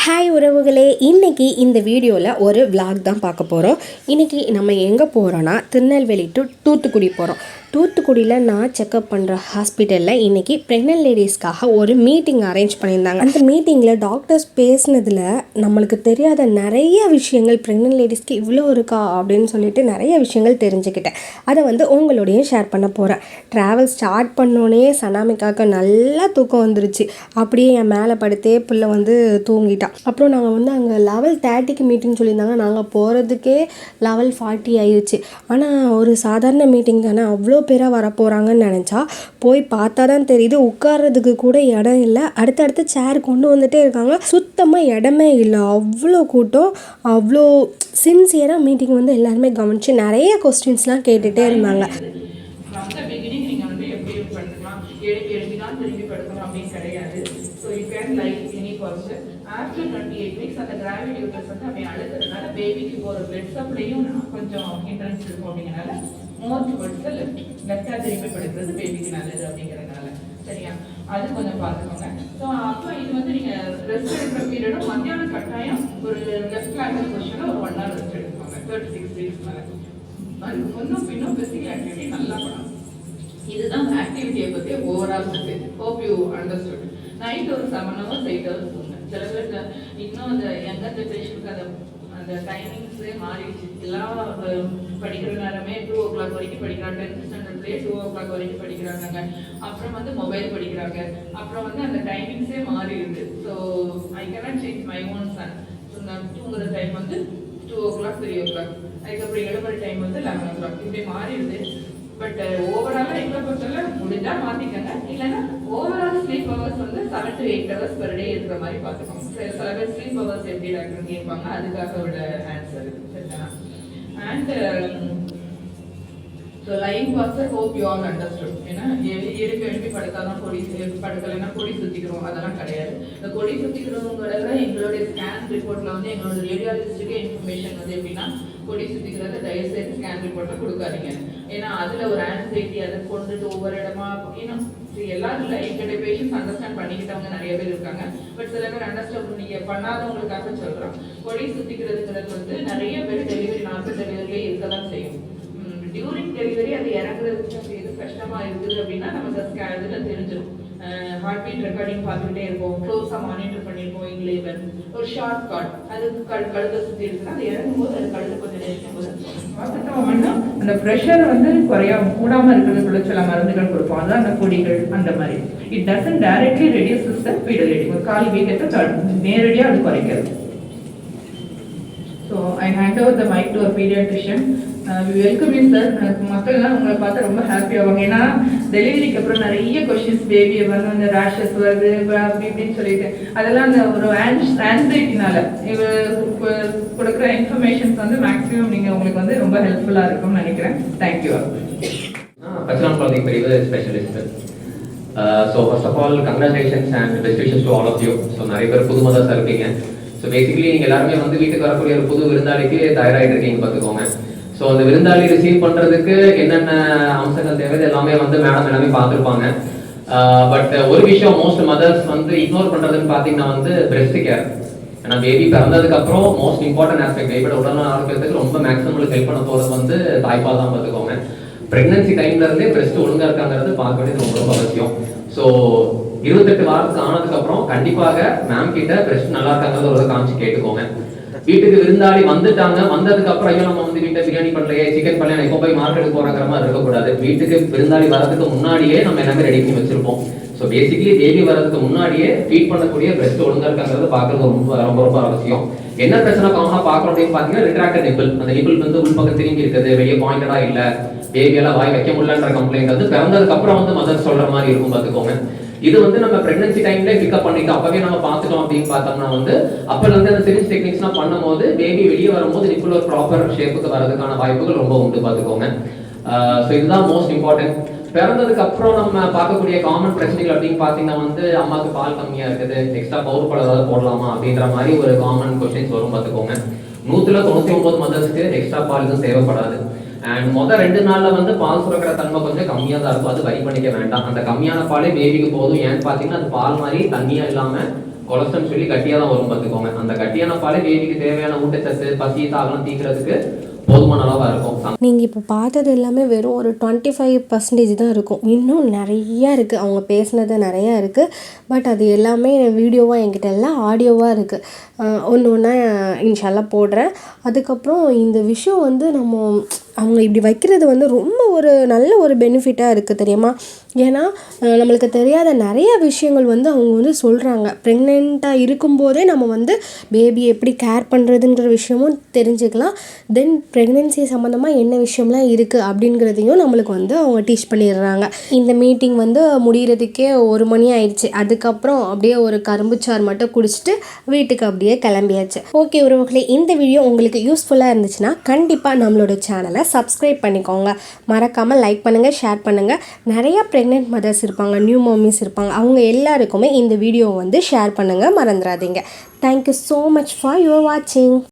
Hi உறவுகளே, இன்றைக்கி இந்த வீடியோவில் ஒரு விளாக் தான் பார்க்க போகிறோம். இன்றைக்கி நம்ம எங்கே போகிறோன்னா திருநெல்வேலி டு தூத்துக்குடி போகிறோம். தூத்துக்குடியில் நான் செக்கப் பண்ணுற ஹாஸ்பிட்டலில் இன்றைக்கி ப்ரெக்னென்ட் லேடிஸ்க்காக ஒரு மீட்டிங் அரேஞ்ச் பண்ணியிருந்தாங்க. அந்த மீட்டிங்கில் டாக்டர்ஸ் பேசினதில் நம்மளுக்கு தெரியாத நிறைய விஷயங்கள், ப்ரெக்னென்ட் லேடிஸ்க்கு இவ்வளோ இருக்கா அப்படின்னு சொல்லிட்டு நிறைய விஷயங்கள் தெரிஞ்சுக்கிட்டேன். அதை உங்களோடையும் ஷேர் பண்ண போகிறேன். ட்ராவல் ஸ்டார்ட் பண்ணோன்னே சனாமிக்காக நல்லா தூக்கம் வந்துருச்சு. அப்படியே என் மேலே படுத்தே பிள்ளை தூங்கிட்டான். அப்புறம் நாங்கள் அங்கே லெவல் 30க்கு மீட்டிங் சொல்லியிருந்தாங்க. நாங்கள் போகிறதுக்கே லெவல் 40 ஆயிடுச்சு. ஆனால் ஒரு சாதாரண மீட்டிங் தானே, அவ்வளோ பேராக வரப்போகிறாங்கன்னு நினச்சா போய் பார்த்தா தான் தெரியுது உட்கார்றதுக்கு கூட இடம் இல்லை. அடுத்தடுத்து சேர் கொண்டு வந்துட்டே இருக்காங்க. சுத்தமாக இடமே இல்லை. அவ்வளோ கூட்டம், அவ்வளோ சின்சியராக மீட்டிங் எல்லாருமே கவனித்து நிறைய கொஸ்டின்ஸ்லாம் கேட்டுகிட்டே இருந்தாங்க. After 28 weeks அந்த கிராவிட் யூட்ரஸ் அப்படியே அழுத்துறதுனால பேபிக்கு போகிற பிளட் சப்ளையும் கொஞ்சம் ஹிண்ட்ரன்ஸ் இருக்கும். அப்படிங்கிறனால மோர் டுவர்ட்ஸ் லெஃப்டாக திரும்பி படுக்கிறது பேபிக்கு நல்லது அப்படிங்கிறதுனால. சரியா, அது கொஞ்சம் பார்த்துக்கோங்க. ஸோ அப்போ இது நீங்கள் ரெஸ்ட் எடுக்கிற பீரியடும் மத்தியானம் கட்டாயம் ஒரு லெஃப்ட் லேட்டரல் பொசிஷனில் ஒரு 1 hour ரெஸ்ட் எடுத்துக்கோங்க. 36 வீக்ஸ் மேலே அது முன்னும் பின்னும் ஃபிசிக்கல் ஆக்டிவிட்டி நல்லா பண்ணணும். இதுதான் ஆக்டிவிட்டியை பற்றி overall message. Hope you understood. Night ஒரு 7 hours 8 hours தூங்க. சில பேருக்கு இன்னும் அந்த யங்கர் ஜென்ரேஷனுக்கு அந்த டைமிங்ஸே மாறிடுச்சு. எல்லாம் படிக்கிற நேரமே 2 o'clock வரைக்கும் படிக்கிறாங்க. 10th ஸ்டாண்டர்ட்லேயே 2 o'clock வரைக்கும் படிக்கிறாங்க. அப்புறம் மொபைல் படிக்கிறாங்க. அப்புறம் அந்த டைமிங்ஸே மாறிடுது. So I cannot change my own Sun. So நான் தூங்குற டைம் 2 o'clock 3 o'clock, அதுக்கப்புறம் எழுபுற டைம் 11 o'clock இப்படி மாறிடுது. பட் ஓவராலாக எங்களை பொறுத்தவரை முடிஞ்சா மாற்றிக்கங்க. இல்லைன்னா overall sleep hours 7 to 8 hours per day இருக்கிற மாதிரி பார்த்துக்கோங்க. சில பேர் ஸ்லீப் ஹவர்ஸ் எப்படி டாக்டர் கேட்பாங்க, அதுக்காக விட ஆன்சர் சரிதானா. அண்ட் ஸோ லைஃப் வாட்ஸை ஹோப் யூ ஆல் அண்டர்ஸ்டுட். ஏன்னா எழுப்பி படுத்தாதான் கொடி, படுக்கலைன்னா கொடி சுற்றிக்கிறோம், அதெல்லாம் கிடையாது. இந்த கொடி சுற்றிக்கிறவங்களோட எங்களுடைய ஸ்கேன் ரிப்போர்ட்டில் எங்களோட ரேடியாலஜிஸ்டுக்கே இன்ஃபர்மேஷன் எப்படின்னா, கொடி சுற்றிக்கிறத தயவுசெய்து ஸ்கேன் ரிப்போர்ட்டை கொடுக்காதீங்க. ஏன்னா அதில் ஒரு ஆன்சைட்டி அதை கொண்டுட்டு ஒவ்வொரு இடமா இன்னும் எல்லாரும் இல்லை. எங்களுடைய பேஷண்ட்ஸ் அண்டர்ஸ்டாண்ட் பண்ணிக்கிட்டவங்க நிறைய பேர் இருக்காங்க. பட் சில பேர் அண்டர்ஸ்டாண்ட் நீங்கள் பண்ணாதவங்களுக்காக சொல்கிறோம். கொடி சுற்றிக்கிறதுங்கிறது நிறைய பேர் டெலிவரி, நார்மல் டெலிவரியே இருக்க தான் செய்யும். டியூரிங் டெலிவரி அது இறங்குறதுக்கு எது கஷ்டமாக இருக்குது அப்படின்னா நமக்கு இதில் தெரிஞ்சிடும். ஹார்ட் பீட் ரெக்கார்டிங் பார்த்துக்கிட்டே இருப்போம், க்ளோஸாக மானிட்டர் பண்ணியிருப்போம். இங்கிலேவர் ஒரு ஷார்ட் கார்ட் அது கழுத்தை சுற்றி இருக்குன்னா அது இறங்கும்போது அது கழுத்து கொஞ்சம் நெரிக்கும் போது பார்த்துட்டோம்னா அந்த ப்ரெஷர் கூடாமல் இருக்கிறதுக்குள்ள சில மருந்துகள் கொடுப்போம். அதான் அந்த பொடிகள் அந்த மாதிரி. It doesn't directly reduce the fidelity. ஒரு கால் வீக்கத்தை நேரடியாக அது குறைக்கிறது. So I hand over the mic to a pediatrician. Welcome you sir. மக்கள்லாம் உங்களை பார்த்து ரொம்ப ஹாப்பி ஆவாங்க. ஏன்னா டெலிவரிக்கு அப்புறம் நிறைய கொஸ்டின்ஸ், பேபி அந்த ரேஷஸ் வருது அப்படி இப்படின்னு சொல்லிட்டு அதெல்லாம் அந்த ஒரு ஆன்சைட்டினால கொடுக்குற இன்ஃபர்மேஷன்ஸ் மேக்ஸிமம் நீங்கள் உங்களுக்கு ரொம்ப ஹெல்ப்ஃபுல்லாக இருக்கும்னு நினைக்கிறேன். தேங்க்யூ. பச்சிளம் குழந்தை பிரிவு specialist. So first of all congratulations and best wishes to all of you. So நிறைய பேர் புது மதம் இருக்கீங்க. ஸோ பேசிக்கலி நீங்கள் எல்லாருமே வீட்டுக்கு வரக்கூடிய ஒரு புது விருந்தாளிக்கு தயாராகிட்டு இருக்கீங்க பார்த்துக்கோங்க. ஸோ அந்த விருந்தாளி ரிசீவ் பண்ணுறதுக்கு என்னென்ன அம்சங்கள் தேவை எல்லாமே மேடம் எல்லாமே பார்த்துருப்பாங்க. பட் ஒரு விஷயம் மோஸ்ட் மதர்ஸ் இக்னோர் பண்ணுறதுன்னு பார்த்தீங்கன்னா பிரெஸ்ட் கேர். ஏன்னா பேபி பிறந்ததுக்கு அப்புறம் மோஸ்ட் இம்பார்ட்டன்ட் ஆஸ்பெக்ட் பேபியோட உடல் ஆரோக்கியத்துக்கு ரொம்ப மேக்ஸிமம் ஹெல்ப் பண்ண போகிறது தாய்ப்பால் தான் பார்த்துக்கோங்க. பிரெக்னன்சி டைம்ல இருந்தே பிரெஸ்ட் ஒழுங்கா இருக்காங்கிறது பார்க்க வேண்டியது ரொம்ப ரொம்ப அவசியம். ஸோ 28 வாரத்துக்கு ஆனதுக்கு அப்புறம் கண்டிப்பாக மேம் கிட்ட பிரெஸ்ட் நல்லா இருக்காங்கிறத ஒரு காமிச்சு கேட்டுக்கோங்க. வீட்டுக்கு விருந்தாளி வந்துட்டாங்க, வந்ததுக்கு அப்புறம் ஐயோ நம்ம வீட்டை பிரியாணி பண்ணலையே, சிக்கன் பண்ணல, எப்போ போய் மார்க்கெட்டுக்கு போறாங்கிற மாதிரி இருக்கக்கூடாது. வீட்டுக்கு விருந்தாளி வரதுக்கு முன்னாடியே நம்ம எல்லாமே ரெடி பண்ணி வச்சிருப்போம். ஸோ பேசிக்கலி பேபி வரதுக்கு முன்னாடியே ஃபீட் பண்ணக்கூடிய பிரெஸ்ட் ஒழுங்கா இருக்காங்கிறது பார்க்கறது ரொம்ப ரொம்ப ரொம்ப அவசியம். என்ன பிரச்சனை காமனா பார்க்கறோம் அப்படின்னு பார்த்தீங்கன்னா ரிட்ராக்டட் நிப்பிள். அந்த நிப்பிள் உள்பக்கம் திரும்பி இருக்குது, வெளியே பாயிண்டடா இல்லை, பேபியெல்லாம் வாய் வைக்க முடியலன்ற கம்ப்ளைண்ட் பிறந்ததுக்கு அப்புறம் மதர் சொல்ற மாதிரி இருக்கும் பார்த்துக்கோங்க. இது நம்ம பிரெக்னன்சி டைம்ல பிக்கப் பண்ணிட்டோம், அப்பவே நம்ம பார்த்துட்டோம் அப்படின்னு பார்த்தோம்னா அப்பல அந்த சிரிஞ்ச் டெக்னிக்ஸ்லாம் பண்ணும்போது பேபி வெளியே வரும்போது நிப்பிள் ஒரு ப்ராப்பர் ஷேப்புக்கு வரதுக்கான வாய்ப்புகள் ரொம்ப உண்டு பார்த்துக்கோங்க. ஸோ இதுதான் மோஸ்ட் இம்பார்ட்டன்ட். பிறந்ததுக்கு அப்புறம் நம்ம பார்க்கக்கூடிய காமன் பிரச்சனைகள் அப்படின்னு பார்த்தீங்கன்னா அம்மாவுக்கு பால் கம்மியா இருக்குது, எக்ஸ்ட்ரா பவுடர் பால் ஏதாவது போடலாமா அப்படின்ற மாதிரி ஒரு காமன் கொஸ்டின்ஸ் வரும் பார்த்துக்கோங்க. 199 மதர்ஸ்க்கு எக்ஸ்ட்ரா பால் எதுவும் தேவைப்படாது. அண்ட் மொதல் 2 நாள்ல பால் சுரக்கிற தன்மை கொஞ்சம் கம்மியாக தான் இருக்கும். அது வரி பண்ணிக்க வேண்டாம். அந்த கம்மியான பாலே பேபிக்கு போதும். ஏன்னு பார்த்தீங்கன்னா அது பால் மாதிரி தண்ணியா இல்லாம கொலஸ்ட்ரால் சொல்லி கட்டியாக தான் வரும் பார்த்துக்கோங்க. அந்த கட்டியான பாலே பேபிக்கு தேவையான ஊட்டச்சத்து, பசி, தாகம் தீக்கிறதுக்கு போதுமான அளவாக இருக்கும். நீங்கள் இப்போ பார்த்தது எல்லாமே வெறும் ஒரு 25% தான் இருக்கும். இன்னும் நிறையா இருக்குது, அவங்க பேசுனது நிறையா இருக்குது. பட் அது எல்லாமே வீடியோவாக என்கிட்ட எல்லாம் ஆடியோவாக இருக்குது. ஒன்று ஒன்றா இன்ஷால்லா போடுறேன். அதுக்கப்புறம் இந்த விஷயம் வந்து அவங்க இப்படி வைக்கிறது வந்து ரொம்ப ஒரு நல்ல ஒரு பெனிஃபிட்டாக இருக்குது தெரியுமா. ஏன்னா நம்மளுக்கு தெரியாத நிறைய விஷயங்கள் வந்து அவங்க வந்து சொல்கிறாங்க. ப்ரெக்னெண்ட்டாக இருக்கும்போதே நம்ம வந்து பேபியை எப்படி கேர் பண்ணுறதுன்ற விஷயமும் தெரிஞ்சுக்கலாம். தென் ப்ரெக்னென்சி சம்மந்தமாக என்ன விஷயம்லாம் இருக்குது அப்படிங்கிறதையும் நம்மளுக்கு வந்து அவங்க டீச் பண்ணிடுறாங்க. இந்த மீட்டிங் வந்து முடிகிறதுக்கே 1 மணி ஆயிடுச்சு. அதுக்கப்புறம் அப்படியே ஒரு கரும்புச்சாறு மட்டும் குடிச்சிட்டு வீட்டுக்கு அப்படியே கிளம்பியாச்சு. ஓகே உறவுகளே, இந்த வீடியோ உங்களுக்கு யூஸ்ஃபுல்லாக இருந்துச்சுன்னா கண்டிப்பாக நம்மளோட சேனலை சப்ஸ்கிரைப் பண்ணிக்கோங்க. மறக்காமல் லைக் பண்ணுங்கள், ஷேர் பண்ணுங்கள். நிறையா ப்ரெக்னென்ட் மதர்ஸ் இருப்பாங்க, நியூ மம்மிஸ் இருப்பாங்க. அவங்க எல்லாருக்குமே இந்த வீடியோவை வந்து ஷேர் பண்ணுங்கள், மறந்துடாதீங்க. Thank you so much for your வாட்சிங்.